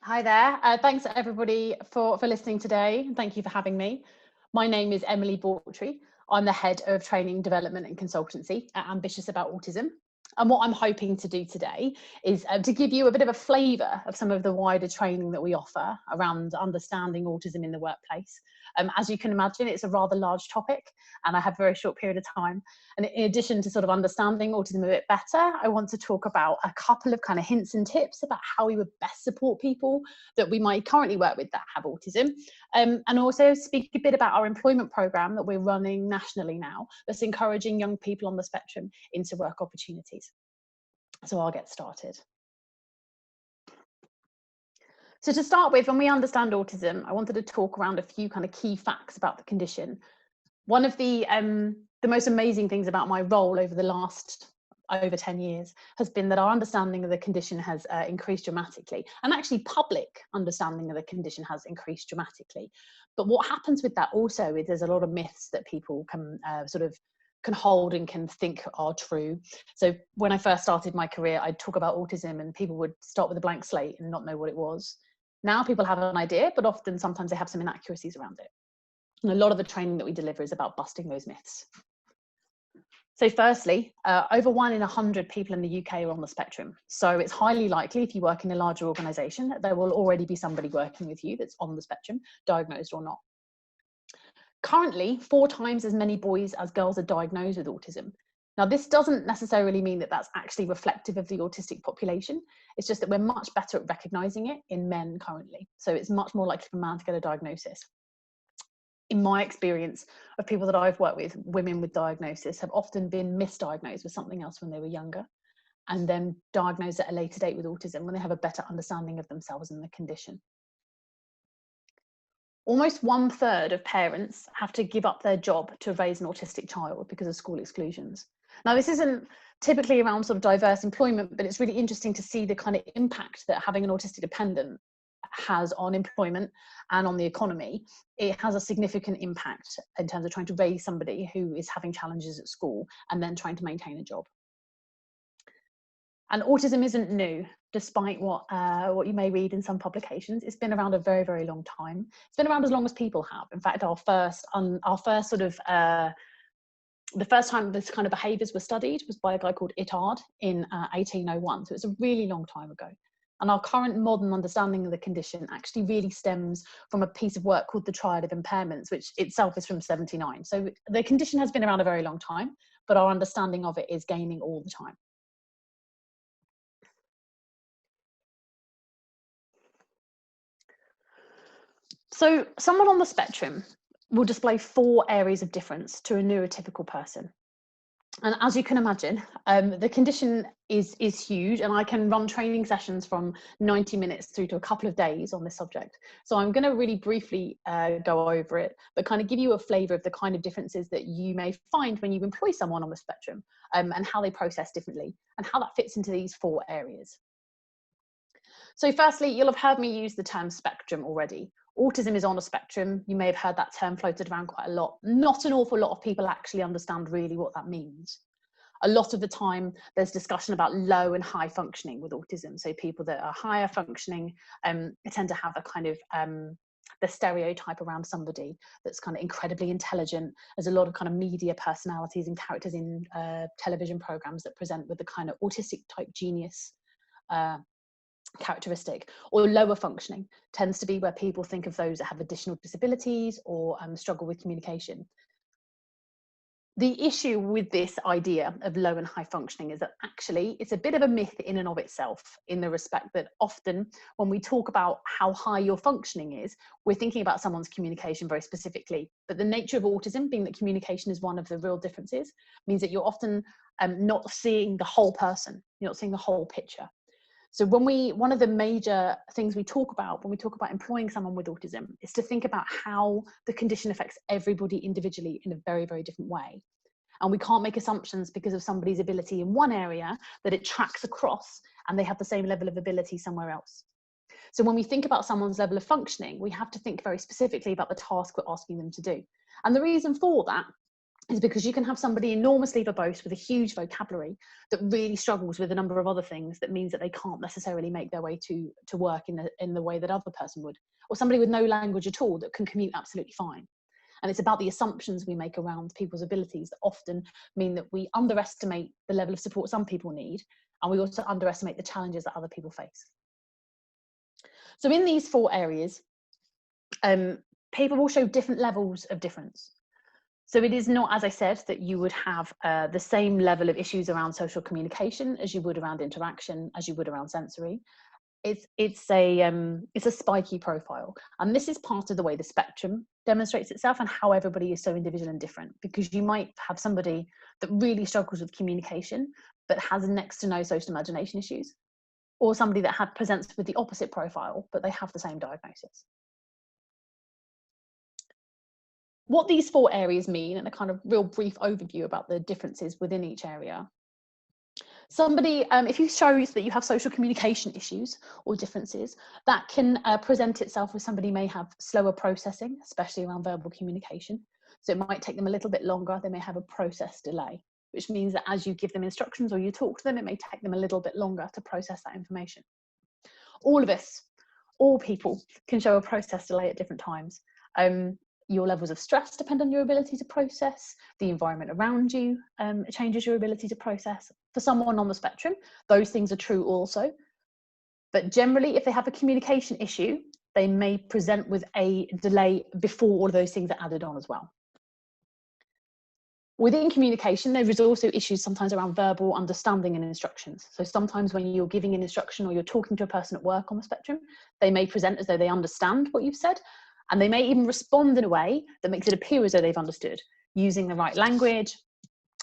Hi there. Thanks everybody for listening today. Thank you for having me. My name is Emily BAWTREE. I'm the head of training, development and consultancy at Ambitious About Autism. And what I'm hoping to do today is to give you a bit of a flavour of some of the wider training that we offer around understanding autism in the workplace. As you can imagine, it's a rather large topic and I have a very short period of time. And in addition to sort of understanding autism a bit better, I want to talk about a couple of kind of hints and tips about how we would best support people that we might currently work with that have autism. And also speak a bit about our employment programme that we're running nationally now that's encouraging young people on the spectrum into work opportunities. So I'll get started. So to start with, when we understand autism, I wanted to talk around a few kind of key facts about the condition. One of the most amazing things about my role over the last over 10 years has been that our understanding of the condition has increased dramatically, and actually public understanding of the condition has increased dramatically. But what happens with that also is there's a lot of myths that people can can hold and can think are true. So when I first started my career, I'd talk about autism and people would start with a blank slate and not know what it was. Now people have an idea, but often sometimes they have some inaccuracies around it. And a lot of the training that we deliver is about busting those myths. So firstly, over 1 in 100 people in the UK are on the spectrum. So it's highly likely if you work in a larger organisation that there will already be somebody working with you that's on the spectrum, diagnosed or not. Currently, 4 times as many boys as girls are diagnosed with autism. Now, this doesn't necessarily mean that that's actually reflective of the autistic population. It's just that we're much better at recognising it in men currently. So it's much more likely for a man to get a diagnosis. In my experience of people that I've worked with, women with diagnosis have often been misdiagnosed with something else when they were younger and then diagnosed at a later date with autism when they have a better understanding of themselves and the condition. Almost 1/3 of parents have to give up their job to raise an autistic child because of school exclusions. Now, this isn't typically around sort of diverse employment, but it's really interesting to see the kind of impact that having an autistic dependent has on employment and on the economy. It has a significant impact in terms of trying to raise somebody who is having challenges at school and then trying to maintain a job. And autism isn't new, despite what you may read in some publications. It's been around a very, very long time. It's been around as long as people have. In fact, the first time this kind of behaviours were studied was by a guy called Itard in 1801. So it's a really long time ago. And our current modern understanding of the condition actually really stems from a piece of work called the Triad of Impairments, which itself is from 79. So the condition has been around a very long time, but our understanding of it is gaining all the time. So someone on the spectrum will display 4 areas of difference to a neurotypical person. And as you can imagine, the condition is huge, and I can run training sessions from 90 minutes through to a couple of days on this subject. So I'm going to really briefly go over it, but kind of give you a flavour of the kind of differences that you may find when you employ someone on the spectrum, and how they process differently, and how that fits into these 4 areas. So firstly, you'll have heard me use the term spectrum already. Autism is on a spectrum. You may have heard that term floated around quite a lot. Not an awful lot of people actually understand really what that means. A lot of the time, there's discussion about low and high functioning with autism. So people that are higher functioning tend to have a kind of the stereotype around somebody that's kind of incredibly intelligent. There's a lot of kind of media personalities and characters in television programs that present with the kind of autistic type genius characteristic. Or lower functioning tends to be where people think of those that have additional disabilities or struggle with communication. The issue with this idea of low and high functioning is that actually it's a bit of a myth in and of itself, in the respect that often when we talk about how high your functioning is, we're thinking about someone's communication very specifically. But the nature of autism, being that communication is one of the real differences, means that you're often not seeing the whole person, you're not seeing the whole picture. So one of the major things we talk about when we talk about employing someone with autism is to think about how the condition affects everybody individually in a very, very different way. And we can't make assumptions because of somebody's ability in one area that it tracks across and they have the same level of ability somewhere else. So when we think about someone's level of functioning, we have to think very specifically about the task we're asking them to do. And the reason for that is because you can have somebody enormously verbose with a huge vocabulary that really struggles with a number of other things that means that they can't necessarily make their way to work in the way that other person would. Or somebody with no language at all that can commute absolutely fine. And it's about the assumptions we make around people's abilities that often mean that we underestimate the level of support some people need, and we also underestimate the challenges that other people face. So in these 4 areas, people will show different levels of difference. So it is not, as I said, that you would have the same level of issues around social communication as you would around interaction, as you would around sensory. It's a spiky profile, and this is part of the way the spectrum demonstrates itself and how everybody is so individual and different, because you might have somebody that really struggles with communication but has next to no social imagination issues, or somebody that presents with the opposite profile but they have the same diagnosis. What these 4 areas mean, and a kind of real brief overview about the differences within each area. Somebody, if you show that you have social communication issues or differences, that can present itself as somebody may have slower processing, especially around verbal communication. So it might take them a little bit longer. They may have a process delay, which means that as you give them instructions or you talk to them, it may take them a little bit longer to process that information. All of us, all people, can show a process delay at different times. Your levels of stress depend on your ability to process. The environment around you changes your ability to process. For someone on the spectrum, those things are true also. But generally, if they have a communication issue, they may present with a delay before all of those things are added on as well. Within communication, there is also issues sometimes around verbal understanding and instructions. So sometimes when you're giving an instruction or you're talking to a person at work on the spectrum, they may present as though they understand what you've said, and they may even respond in a way that makes it appear as though they've understood, using the right language,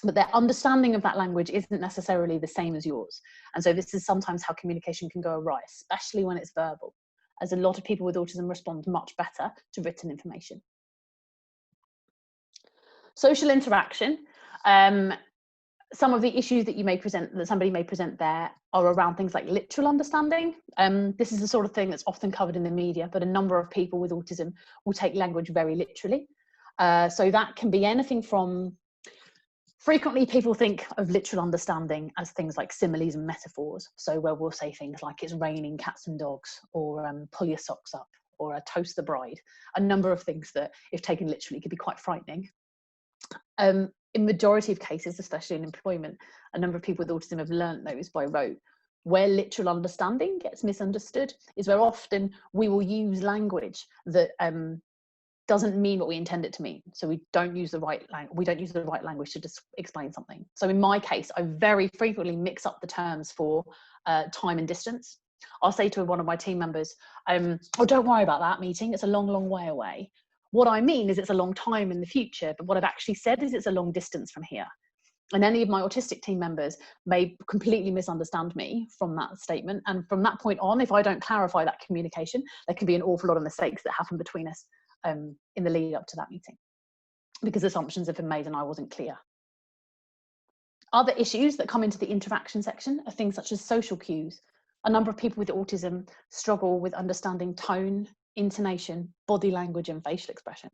but their understanding of that language isn't necessarily the same as yours. And so this is sometimes how communication can go awry, especially when it's verbal, as a lot of people with autism respond much better to written information. Social interaction. Some of the issues that somebody may present there are around things like literal understanding. This is the sort of thing that's often covered in the media, but a number of people with autism will take language very literally. So that can be anything from, frequently people think of literal understanding as things like similes and metaphors. So where we'll say things like it's raining cats and dogs, or pull your socks up, or toast the bride. A number of things that, if taken literally, could be quite frightening. In majority of cases, especially in employment, a number of people with autism have learnt those by rote. Where literal understanding gets misunderstood is where often we will use language that doesn't mean what we intend it to mean. So we don't use the right language to just explain something. So in my case, I very frequently mix up the terms for time and distance. I'll say to one of my team members, oh, don't worry about that meeting, it's a long, long way away. What I mean is it's a long time in the future, but what I've actually said is it's a long distance from here. And any of my autistic team members may completely misunderstand me from that statement. And from that point on, if I don't clarify that communication, there can be an awful lot of mistakes that happen between us in the lead up to that meeting, because assumptions have been made and I wasn't clear. Other issues that come into the interaction section are things such as social cues. A number of people with autism struggle with understanding tone, intonation, body language, and facial expression.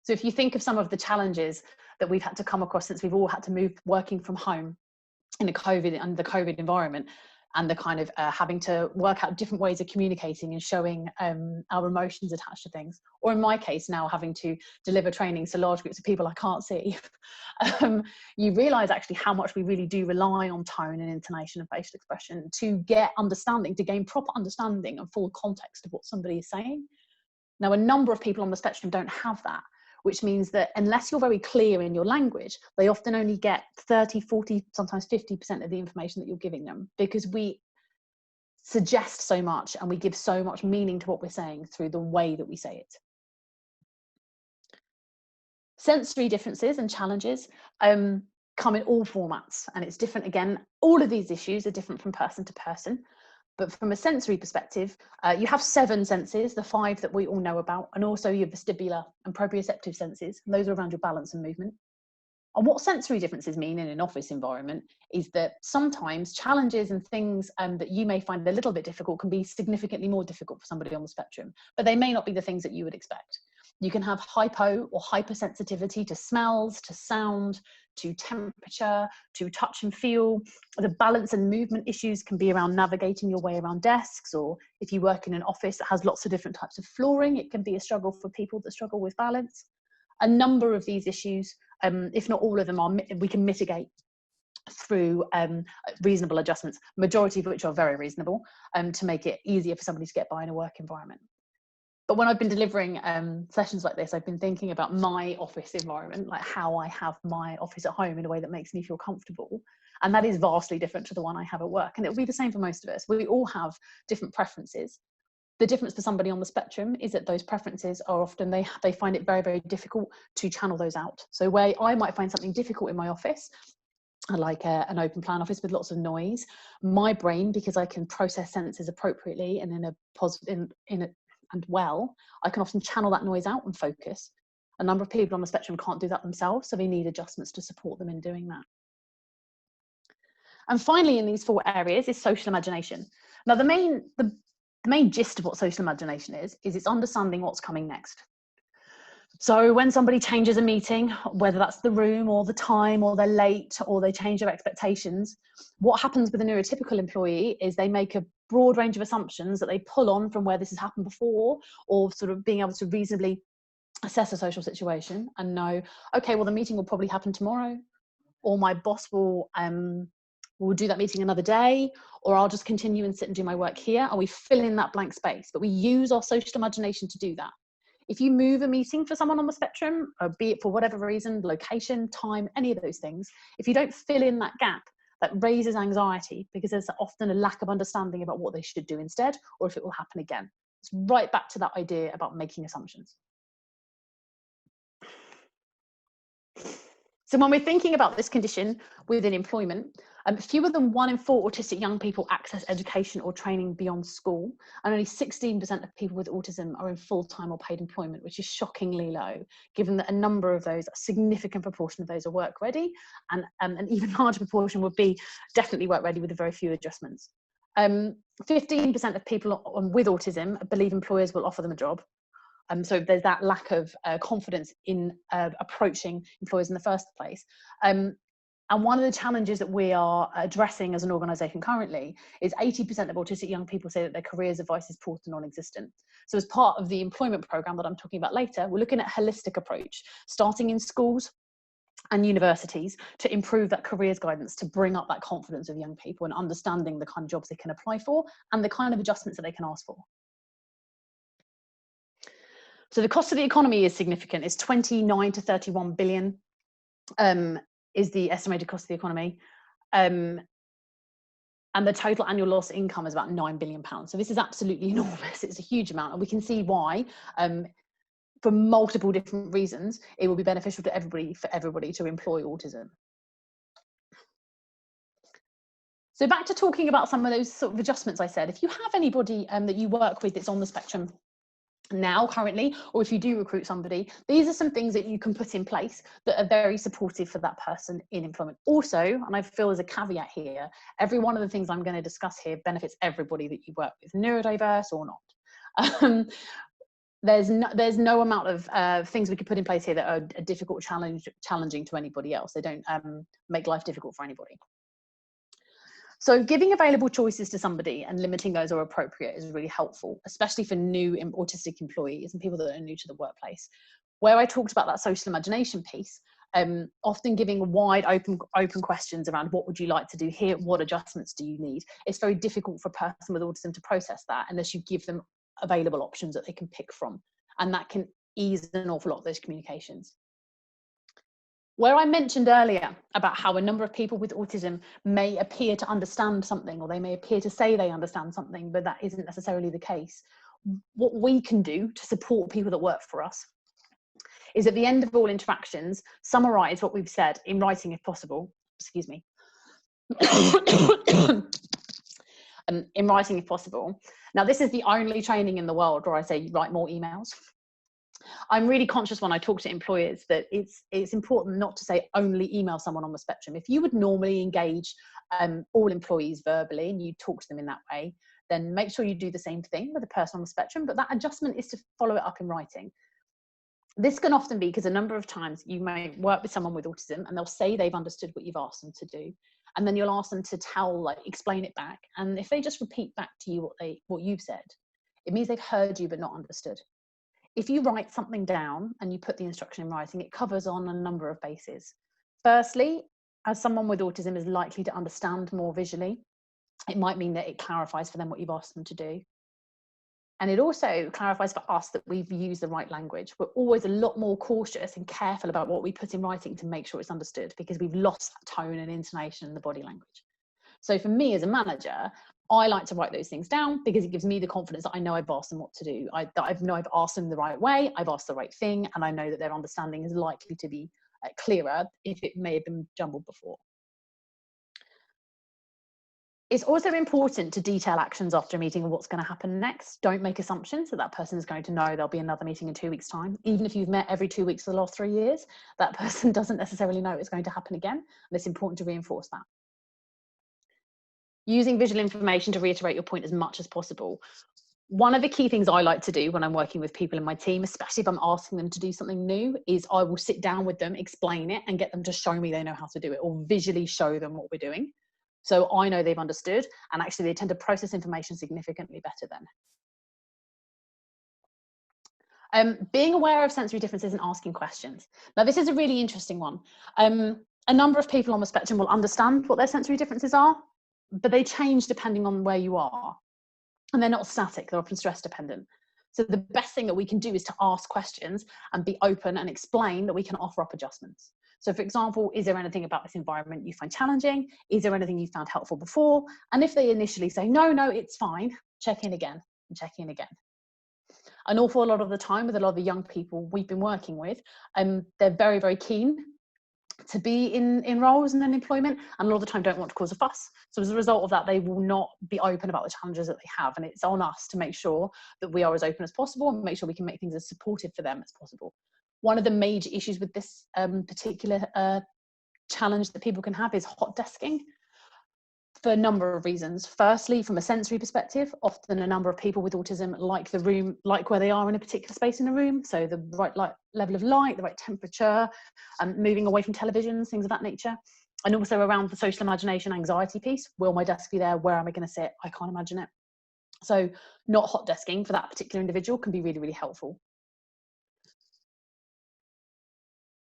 So if you think of some of the challenges that we've had to come across since we've all had to move working from home in the COVID environment, and the kind of having to work out different ways of communicating and showing our emotions attached to things, or in my case now having to deliver trainings to large groups of people I can't see, you realise actually how much we really do rely on tone and intonation and facial expression to get understanding, to gain proper understanding and full context of what somebody is saying. Now, a number of people on the spectrum don't have that, which means that unless you're very clear in your language, they often only get 30, 40, sometimes 50% of the information that you're giving them, because we suggest so much and we give so much meaning to what we're saying through the way that we say it. Sensory differences and challenges come in all formats, and it's different again. All of these issues are different from person to person. But from a sensory perspective, you have 7 senses, the 5 that we all know about, and also your vestibular and proprioceptive senses. And those are around your balance and movement. And what sensory differences mean in an office environment is that sometimes challenges and things that you may find a little bit difficult can be significantly more difficult for somebody on the spectrum, but they may not be the things that you would expect. You can have hypo or hypersensitivity to smells, to sound, to temperature, to touch and feel. The balance and movement issues can be around navigating your way around desks, or if you work in an office that has lots of different types of flooring, it can be a struggle for people that struggle with balance. A number of these issues, if not all of them, we can mitigate through reasonable adjustments, majority of which are very reasonable, to make it easier for somebody to get by in a work environment. But when I've been delivering sessions like this, I've been thinking about my office environment, like how I have my office at home in a way that makes me feel comfortable. And that is vastly different to the one I have at work. And it will be the same for most of us. We all have different preferences. The difference for somebody on the spectrum is that those preferences are often, they find it very, very difficult to channel those out. So where I might find something difficult in my office, like an open plan office with lots of noise, my brain, because I can process senses appropriately and in a positive, and well, I can often channel that noise out and focus. A number of people on the spectrum can't do that themselves, so they need adjustments to support them in doing that. And finally, in these 4 areas is social imagination. Now, the main gist of what social imagination is it's understanding what's coming next. So when somebody changes a meeting, whether that's the room or the time, or they're late, or they change their expectations, what happens with a neurotypical employee is they make a broad range of assumptions that they pull on from where this has happened before, or sort of being able to reasonably assess a social situation and know, okay, well, the meeting will probably happen tomorrow, or my boss will do that meeting another day, or I'll just continue and sit and do my work here. And we fill in that blank space, but we use our social imagination to do that. If you move a meeting for someone on the spectrum, or be it for whatever reason, location, time, any of those things, if you don't fill in that gap, that raises anxiety, because there's often a lack of understanding about what they should do instead, or if it will happen again. It's right back to that idea about making assumptions. So when we're thinking about this condition within employment, fewer than 1 in 4 autistic young people access education or training beyond school, and only 16% of people with autism are in full-time or paid employment, which is shockingly low, given that a number of those, a significant proportion of those are work ready, and an even larger proportion would be definitely work ready with a very few adjustments. 15% of people with autism believe employers will offer them a job. So there's that lack of confidence in approaching employers in the first place. And one of the challenges that we are addressing as an organisation currently is 80% of autistic young people say that their careers advice is poor to non-existent. So as part of the employment programme that I'm talking about later, we're looking at a holistic approach, starting in schools and universities, to improve that careers guidance, to bring up that confidence of young people and understanding the kind of jobs they can apply for and the kind of adjustments that they can ask for. So the cost of the economy is significant. It's 29 to 31 billion is the estimated cost of the economy. And the total annual loss income is about £9 billion. So this is absolutely enormous. It's a huge amount. And we can see why, for multiple different reasons, it will be beneficial to everybody, for everybody to employ autism. So back to talking about some of those sort of adjustments I said. If you have anybody that you work with that's on the spectrum now currently, or if you do recruit somebody, these are some things that you can put in place that are very supportive for that person in employment. Also, and I feel as a caveat here, every one of the things I'm going to discuss here benefits everybody that you work with, neurodiverse or not. There's no amount of things we could put in place here that are difficult, challenging to anybody else. They don't make life difficult for anybody. So giving available choices to somebody and limiting those where appropriate is really helpful, especially for new autistic employees and people that are new to the workplace. Where I talked about that social imagination piece, often giving wide open questions around what would you like to do here, what adjustments do you need? It's very difficult for a person with autism to process that unless you give them available options that they can pick from. And that can ease an awful lot of those communications. Where I mentioned earlier about how a number of people with autism may appear to understand something, or they may appear to say they understand something, but that isn't necessarily the case. What we can do to support people that work for us is at the end of all interactions, summarise what we've said in writing if possible. Excuse me. In writing if possible. Now, this is the only training in the world where I say write more emails. I'm really conscious when I talk to employers that it's important not to say only email someone on the spectrum. If you would normally engage all employees verbally and you talk to them in that way, then make sure you do the same thing with a person on the spectrum, but that adjustment is to follow it up in writing. This can often be because a number of times you may work with someone with autism and they'll say they've understood what you've asked them to do. And then you'll ask them to explain it back. And if they just repeat back to you what you've said, it means they've heard you but not understood. If you write something down and you put the instruction in writing, it covers on a number of bases. Firstly, as someone with autism is likely to understand more visually, it might mean that it clarifies for them what you've asked them to do. And it also clarifies for us that we've used the right language. We're always a lot more cautious and careful about what we put in writing to make sure it's understood, because we've lost that tone and intonation and the body language. So for me as a manager, I like to write those things down because it gives me the confidence that I know I've asked them what to do. That I know I've asked them the right way, I've asked the right thing, and I know that their understanding is likely to be clearer if it may have been jumbled before. It's also important to detail actions after a meeting and what's going to happen next. Don't make assumptions that that person is going to know there'll be another meeting in 2 weeks' time. Even if you've met every 2 weeks for the last 3 years, that person doesn't necessarily know it's going to happen again. And it's important to reinforce that. Using visual information to reiterate your point as much as possible. One of the key things I like to do when I'm working with people in my team, especially if I'm asking them to do something new, is I will sit down with them, explain it, and get them to show me they know how to do it, or visually show them what we're doing. So I know they've understood, and actually they tend to process information significantly better then. Being aware of sensory differences and asking questions. Now, this is a really interesting one. A number of people on the spectrum will understand what their sensory differences are, but they change depending on where you are. And they're not static, they're often stress dependent. So the best thing that we can do is to ask questions and be open and explain that we can offer up adjustments. So for example, is there anything about this environment you find challenging? Is there anything you found helpful before? And if they initially say, no, it's fine, check in again and check in again. An awful lot of the time with a lot of the young people we've been working with, they're very, very keen to be in roles and in employment, and a lot of the time don't want to cause a fuss. So as a result of that, they will not be open about the challenges that they have. And it's on us to make sure that we are as open as possible and make sure we can make things as supportive for them as possible. One of the major issues with this particular challenge that people can have is hot desking, for a number of reasons. Firstly, from a sensory perspective, often a number of people with autism like the room, like where they are in a particular space in the room. So the right level of light, the right temperature, moving away from televisions, things of that nature. And also around the social imagination anxiety piece. Will my desk be there? Where am I going to sit? I can't imagine it. So not hot desking for that particular individual can be really, really helpful.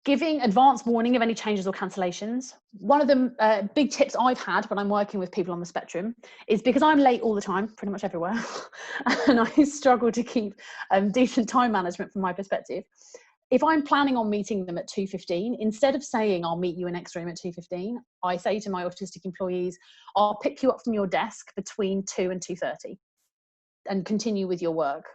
Giving advance warning of any changes or cancellations. One of the big tips I've had when I'm working with people on the spectrum is, because I'm late all the time, pretty much everywhere, and I struggle to keep decent time management from my perspective. If I'm planning on meeting them at 2:15, instead of saying I'll meet you in next room at 2:15, I say to my autistic employees, I'll pick you up from your desk between 2 and 2:30 and continue with your work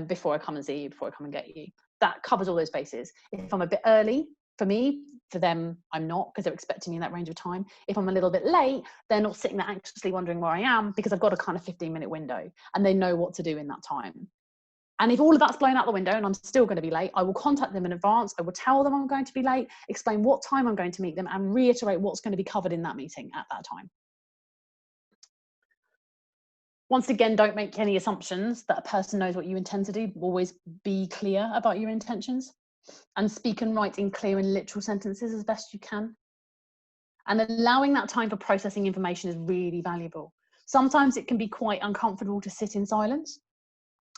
before I come and see you, before I come and get you. That covers all those bases. If I'm a bit early, for me, for them, I'm not, because they're expecting me in that range of time. If I'm a little bit late, they're not sitting there anxiously wondering where I am, because I've got a kind of 15-minute window and they know what to do in that time. And if all of that's blown out the window and I'm still going to be late, I will contact them in advance. I will tell them I'm going to be late, explain what time I'm going to meet them, and reiterate what's going to be covered in that meeting at that time. Once again, don't make any assumptions that a person knows what you intend to do. Always be clear about your intentions, and speak and write in clear and literal sentences as best you can. And allowing that time for processing information is really valuable. Sometimes it can be quite uncomfortable to sit in silence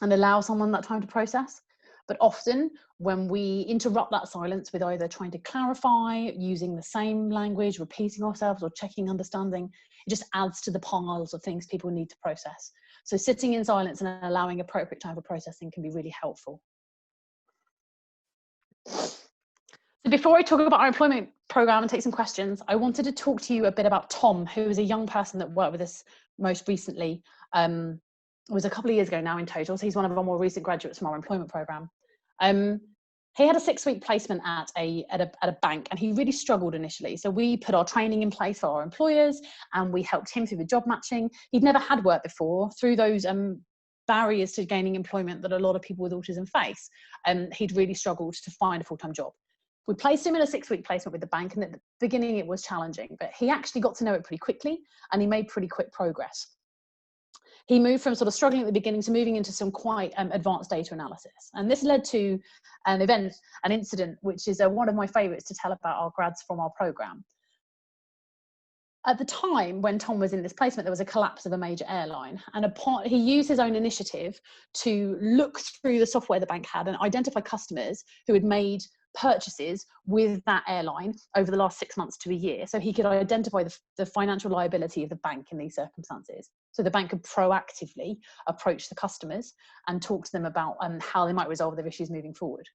and allow someone that time to process. But often when we interrupt that silence with either trying to clarify, using the same language, repeating ourselves, or checking understanding, it just adds to the piles of things people need to process. So sitting in silence and allowing appropriate time for processing can be really helpful. So before I talk about our employment program and take some questions, I wanted to talk to you a bit about Tom, who is a young person that worked with us most recently. It was a couple of years ago now in total. So he's one of our more recent graduates from our employment program. He had a 6-week placement at a bank, and he really struggled initially. So we put our training in place for our employers, and we helped him through the job matching. He'd never had work before. Through those barriers to gaining employment that a lot of people with autism face, he'd really struggled to find a full-time job. We placed him in a 6-week placement with the bank, and at the beginning it was challenging, but he actually got to know it pretty quickly, and he made pretty quick progress. he moved from sort of struggling at the beginning to moving into some quite advanced data analysis. And this led to an incident, which is one of my favourites to tell about our grads from our programme. At the time when Tom was in this placement, there was a collapse of a major airline, and he used his own initiative to look through the software the bank had and identify customers who had made purchases with that airline over the last 6 months to a year, so he could identify the financial liability of the bank in these circumstances. So the bank could proactively approach the customers and talk to them about how they might resolve their issues moving forward.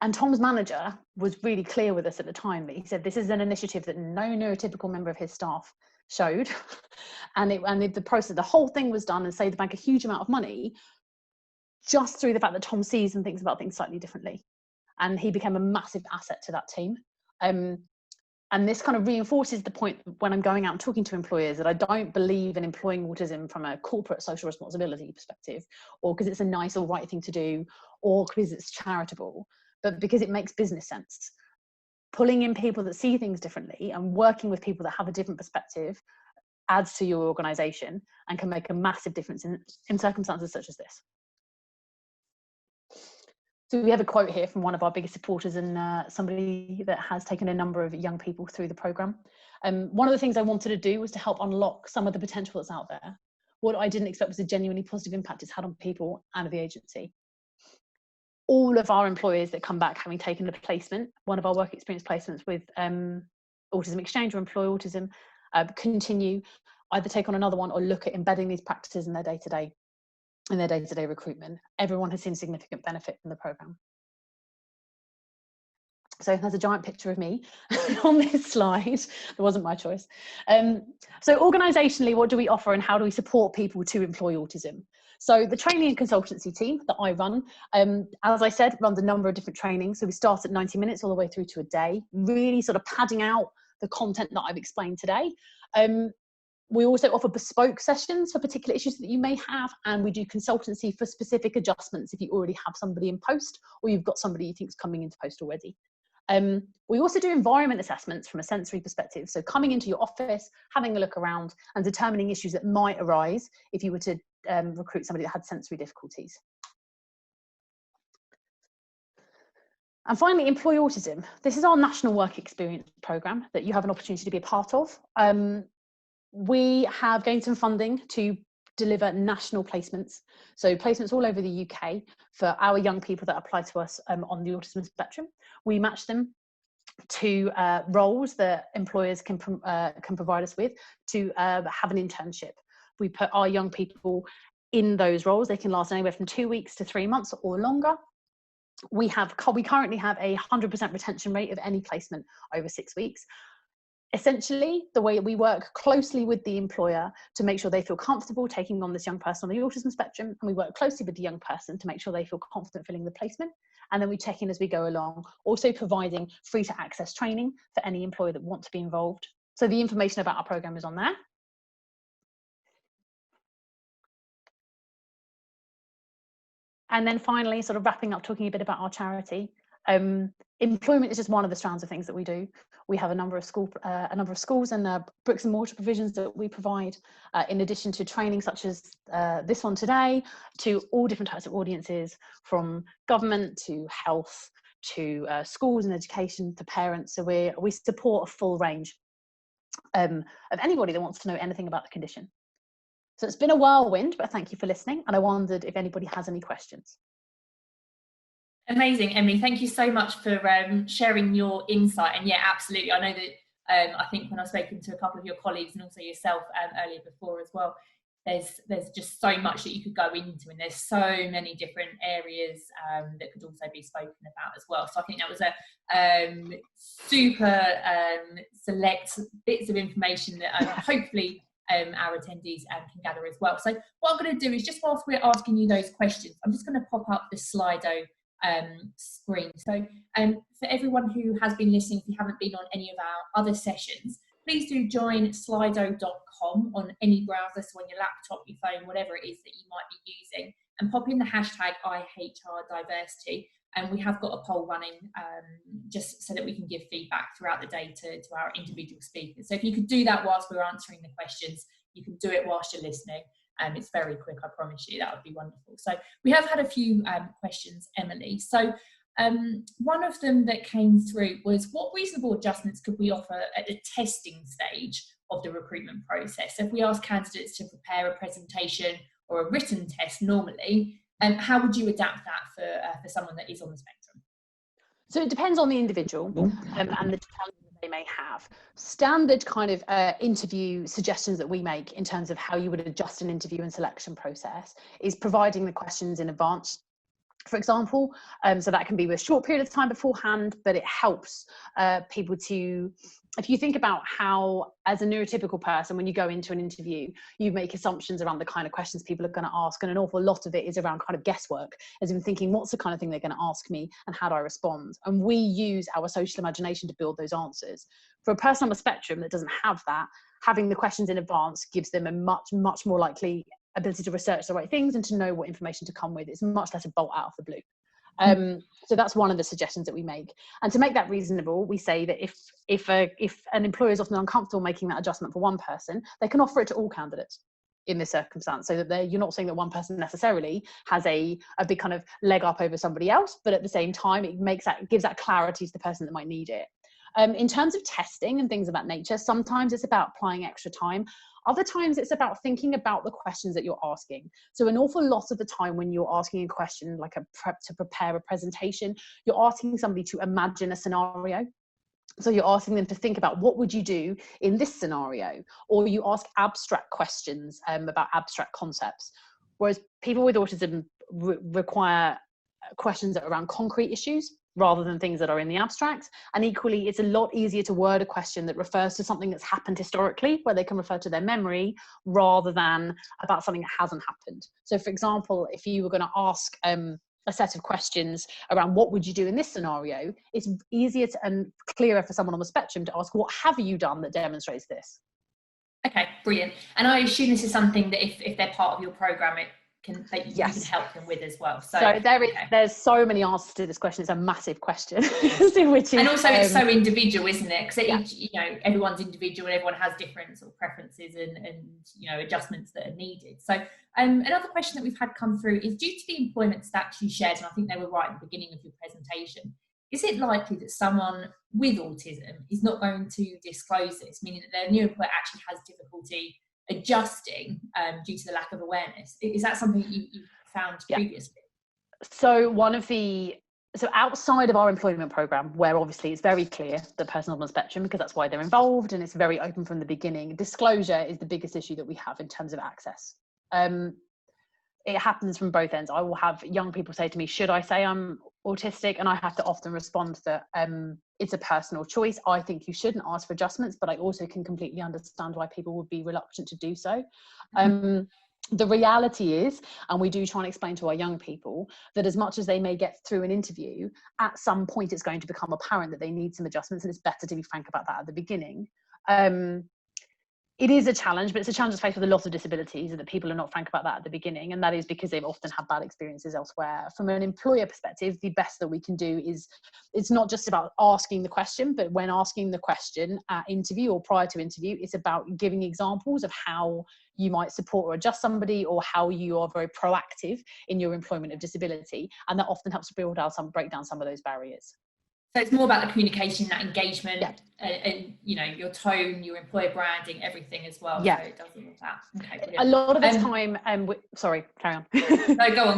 And Tom's manager was really clear with us at the time that he said this is an initiative that no neurotypical member of his staff showed, and the whole thing was done and saved the bank a huge amount of money just through the fact that Tom sees and thinks about things slightly differently. And he became a massive asset to that team. And this kind of reinforces the point when I'm going out and talking to employers that I don't believe in employing autism from a corporate social responsibility perspective, or because it's a nice or right thing to do, or because it's charitable, but because it makes business sense. Pulling in people that see things differently and working with people that have a different perspective adds to your organisation and can make a massive difference in circumstances such as this. So we have a quote here from one of our biggest supporters and somebody that has taken a number of young people through the programme. One of the things I wanted to do was to help unlock some of the potential that's out there. What I didn't expect was the genuinely positive impact it's had on people and the agency. All of our employers that come back having taken a placement, one of our work experience placements with Autism Exchange or Employ Autism, continue, either take on another one or look at embedding these practices in their day-to-day recruitment. Everyone has seen significant benefit from the programme. So there's a giant picture of me on this slide. It wasn't my choice. So organisationally, what do we offer and how do we support people to employ autism? So the training and consultancy team that I run, as I said, runs a number of different trainings. So we start at 90 minutes all the way through to a day, really sort of padding out the content that I've explained today. We also offer bespoke sessions for particular issues that you may have, and we do consultancy for specific adjustments if you already have somebody in post or you've got somebody you think is coming into post already. We also do environment assessments from a sensory perspective. So coming into your office, having a look around and determining issues that might arise if you were to recruit somebody that had sensory difficulties. And finally, Employ Autism. This is our national work experience programme that you have an opportunity to be a part of. We have gained some funding to deliver national placements. So placements all over the UK for our young people that apply to us on the autism spectrum. We match them to roles that employers can provide us with to have an internship. We put our young people in those roles. They can last anywhere from 2 weeks to 3 months or longer. We currently have a 100% retention rate of any placement over 6 weeks. Essentially, the way we work closely with the employer to make sure they feel comfortable taking on this young person on the autism spectrum, and we work closely with the young person to make sure they feel confident filling the placement, and then we check in as we go along, also providing free to access training for any employer that wants to be involved. So the information about our programme is on there. And then finally, sort of wrapping up, talking a bit about our charity. Employment is just one of the strands of things that we do. We have a number of schools and bricks and mortar provisions that we provide, in addition to training such as this one today, to all different types of audiences, from government to health to schools and education to parents. So we support a full range of anybody that wants to know anything about the condition. So it's been a whirlwind, but thank you for listening. And I wondered if anybody has any questions. Amazing, Emily. Thank you so much for sharing your insight. And yeah, absolutely. I know that I think when I've spoken to a couple of your colleagues and also yourself earlier before as well, there's just so much that you could go into, and there's so many different areas that could also be spoken about as well. So I think that was a super select bits of information that hopefully our attendees can gather as well. So what I'm going to do is, just whilst we're asking you those questions, I'm just going to pop up the Slido screen. So for everyone who has been listening, if you haven't been on any of our other sessions, please do join slido.com on any browser, so on your laptop, your phone, whatever it is that you might be using, and pop in the hashtag IHRDiversity. And we have got a poll running just so that we can give feedback throughout the day to our individual speakers. So if you could do that whilst we're answering the questions, you can do it whilst you're listening. It's very quick, I promise you. That would be wonderful. So we have had a few questions, Emily. So one of them that came through was, what reasonable adjustments could we offer at the testing stage of the recruitment process? So if we ask candidates to prepare a presentation or a written test normally, how would you adapt that for someone that is on the spectrum? So it depends on the individual and the challenges that they may have. Standard kind of interview suggestions that we make in terms of how you would adjust an interview and selection process is providing the questions in advance, for example. So that can be with a short period of time beforehand, but it helps people to, if you think about how, as a neurotypical person, when you go into an interview, you make assumptions around the kind of questions people are going to ask, and an awful lot of it is around kind of guesswork, as in thinking, what's the kind of thing they're going to ask me and how do I respond? And we use our social imagination to build those answers. For a person on the spectrum that doesn't have that, having the questions in advance gives them a much more likely ability to research the right things and to know what information to come with. It's much less a bolt out of the blue. So that's one of the suggestions that we make. And to make that reasonable, we say that if an employer is often uncomfortable making that adjustment for one person, they can offer it to all candidates in this circumstance, so that you're not saying that one person necessarily has a big kind of leg up over somebody else, but at the same time, it gives that clarity to the person that might need it. In terms of testing and things of that nature, sometimes it's about applying extra time. Other times it's about thinking about the questions that you're asking. So an awful lot of the time when you're asking a question, like to prepare a presentation, you're asking somebody to imagine a scenario. So you're asking them to think about, what would you do in this scenario? Or you ask abstract questions about abstract concepts. Whereas people with autism require questions that are around concrete issues rather than things that are in the abstract. And equally, it's a lot easier to word a question that refers to something that's happened historically, where they can refer to their memory, rather than about something that hasn't happened. So for example, if you were going to ask a set of questions around what would you do in this scenario, it's easier and clearer for someone on the spectrum to ask, what have you done that demonstrates this? Okay, brilliant. And I assume this is something that if they're part of your program, you can help them with as well. So there's so many answers to this question. It's a massive question. And also it's so individual, isn't it? Because everyone's individual and everyone has different sort of preferences and adjustments that are needed. So another question that we've had come through is, due to the employment stats you shared, and I think they were right at the beginning of your presentation, is it likely that someone with autism is not going to disclose this, meaning that their new employer actually has difficulty adjusting due to the lack of awareness? Is that something that you found previously? So outside of our employment program, where obviously it's very clear the person on the spectrum, because that's why they're involved and it's very open from the beginning, disclosure is the biggest issue that we have in terms of access. It happens from both ends. I will have young people say to me, should I say I'm autistic? And I have to often respond that it's a personal choice. I think you shouldn't ask for adjustments, but I also can completely understand why people would be reluctant to do so. The reality is, and we do try and explain to our young people, that as much as they may get through an interview, at some point it's going to become apparent that they need some adjustments, and it's better to be frank about that at the beginning. It is a challenge, but it's a challenge that's faced with a lot of disabilities, and that people are not frank about that at the beginning, and that is because they've often had bad experiences elsewhere. From an employer perspective, the best that we can do is, it's not just about asking the question, but when asking the question at interview or prior to interview, it's about giving examples of how you might support or adjust somebody, or how you are very proactive in your employment of disability, and that often helps to break down some of those barriers. So it's more about the communication, that engagement, and your tone, your employer branding, everything as well. Yeah. So it does all of that. Okay, a lot of the time, sorry, carry on. No, go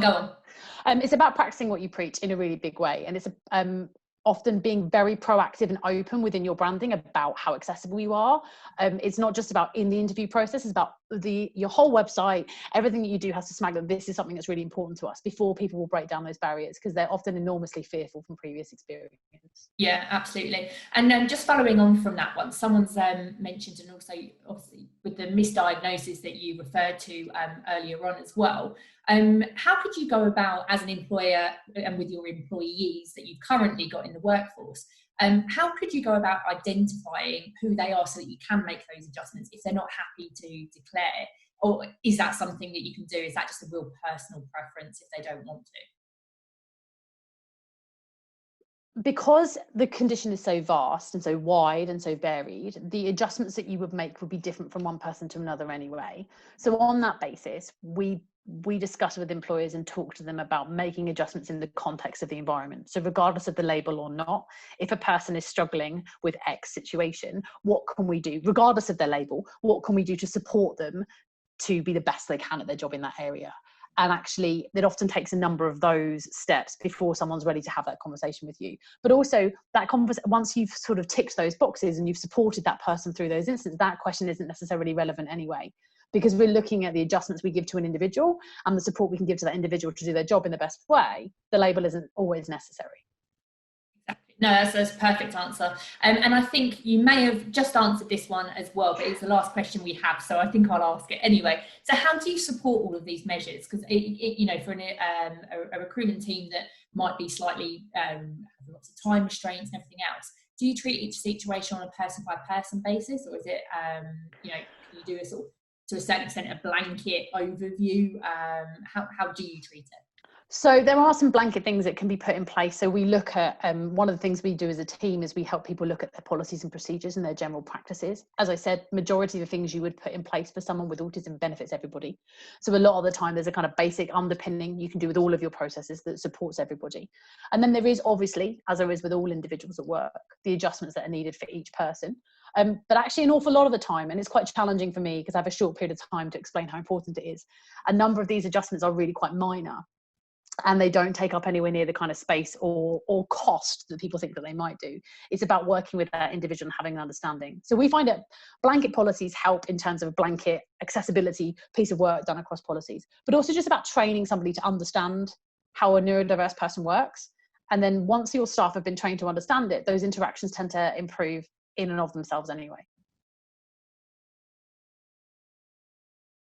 on. It's about practicing what you preach in a really big way, and it's often being very proactive and open within your branding about how accessible you are. It's not just about in the interview process, it's about your whole website. Everything that you do has to smack that this is something that's really important to us, before people will break down those barriers, because they're often enormously fearful from previous experience. Yeah, absolutely. And just following on from that one, someone's mentioned, and also obviously with the misdiagnosis that you referred to earlier on as well, how could you go about, as an employer and with your employees that you've currently got in the workforce, how could you go about identifying who they are so that you can make those adjustments if they're not happy to declare? Or is that something that you can do? Is that just a real personal preference if they don't want to? because the condition is so vast and so wide and so varied, the adjustments that you would make would be different from one person to another anyway. So on that basis, we discuss with employers and talk to them about making adjustments in the context of the environment. So regardless of the label or not, if a person is struggling with X situation, what can we do? Regardless of their label, what can we do to support them to be the best they can at their job in that area? And actually, it often takes a number of those steps before someone's ready to have that conversation with you. But also, that once you've sort of ticked those boxes and you've supported that person through those instances, that question isn't necessarily relevant anyway, because we're looking at the adjustments we give to an individual and the support we can give to that individual to do their job in the best way. The label isn't always necessary. No, that's a perfect answer. And I think you may have just answered this one as well, but it's the last question we have, so I think I'll ask it anyway. So how do you support all of these measures? Because, you know, for a recruitment team that might be slightly, have lots of time restraints and everything else, do you treat each situation on a person-by-person basis, or is it, you know, can you do a sort of, to a certain extent, a blanket overview? How do you treat it? So there are some blanket things that can be put in place. So we look at, one of the things we do as a team is we help people look at their policies and procedures and their general practices. As I said, majority of the things you would put in place for someone with autism benefits everybody. So a lot of the time there's a kind of basic underpinning you can do with all of your processes that supports everybody. And then there is obviously, as there is with all individuals at work, the adjustments that are needed for each person. But actually an awful lot of the time, and it's quite challenging for me because I have a short period of time to explain how important it is, a number of these adjustments are really quite minor. And they don't take up anywhere near the kind of space or cost that people think that they might do. It's about working with that individual and having an understanding. So we find that blanket policies help in terms of blanket accessibility, piece of work done across policies, but also just about training somebody to understand how a neurodiverse person works. And then once your staff have been trained to understand it, those interactions tend to improve in and of themselves anyway.